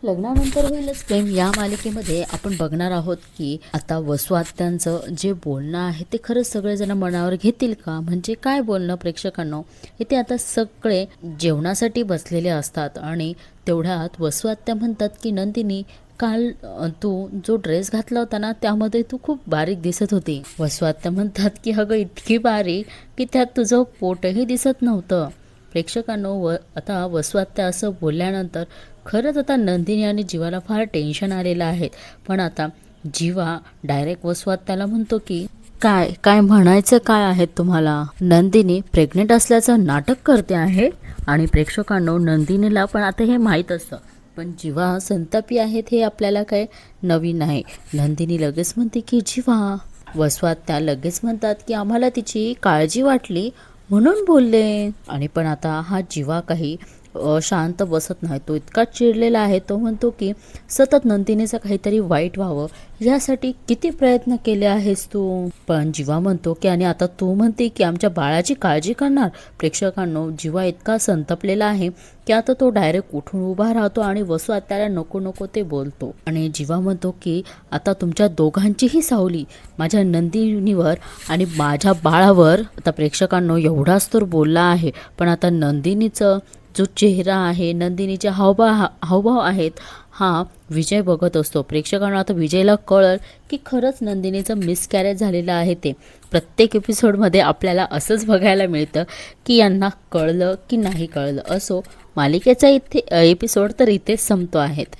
लग्नानंतर होईलच प्रेम या मालिकेमध्ये आपण बघणार आहोत की आता वसू आत्यांचं जे बोलणं आहे ते खरंच सगळेजण मनावर घेतील का. म्हणजे काय बोलणं प्रेक्षकांनो, इथे आता सगळे जेवणासाठी बसलेले असतात आणि तेवढ्यात वसू आत्या म्हणतात की नंदिनी, काल तू जो ड्रेस घातला होता ना त्यामध्ये तू खूप बारीक दिसत होती. वसू आत्या म्हणतात की अगं इतकी बारीक की त्यात तुझं पोटही दिसत नव्हतं. प्रेक्षकांनो, आता वसू आत्या असं बोलल्यानंतर खरंच आता नंदिनी आणि जीवाला फार टेन्शन आलेलं आहे. पण आता जीवा डायरेक्ट वसू आत्याला म्हणतो की काय काय म्हणायचं काय आहे तुम्हाला. नंदिनी प्रेग्नेंट असल्याचं नाटक करते आहे आणि प्रेक्षकांनो, नंदिनीला पण आता हे माहीत असतं. पण जीवा संतापी आहेत हे आपल्याला काय नवीन नाही. नंदिनी लगेच म्हणते की जीवा. वसू आत्या लगेच म्हणतात की आम्हाला तिची काळजी वाटली म्हणून बोलले. आणि पण आता हा जीवा काही शांत बसत नाही. तो इतका चिडलेला आहे. तो म्हणतो की सतत नंदिनीचं काहीतरी वाईट व्हावं यासाठी किती प्रयत्न केले आहेस तू. पण जीवा म्हणतो की आणि आता तू म्हणते की आमच्या बाळाची काळजी करणार. प्रेक्षकांनो, जीवा इतका संतपलेला आहे की आता तो डायरेक्ट उठून उभा राहतो आणि वसू आत्याला नको नको ते बोलतो. आणि जीवा म्हणतो की आता तुमच्या दोघांचीही सावली माझ्या नंदिनीवर आणि माझ्या बाळावर. आता प्रेक्षकांनो, एवढाच तर बोलला आहे. पण आता नंदिनीचं जो चेहरा आहे, नंदिनीचे हावभाव आहेत, हा विजय बघत असतो. प्रेक्षकांना आता विजयला कळलं की खरंच नंदिनीचं मिसकॅरेज झालेलं आहे. ते प्रत्येक एपिसोडमध्ये आपल्याला असंच बघायला मिळतं की यांना कळलं की नाही कळलं. असो, मालिकेचा इथे एपिसोड तर इथेच संपतो आहेत.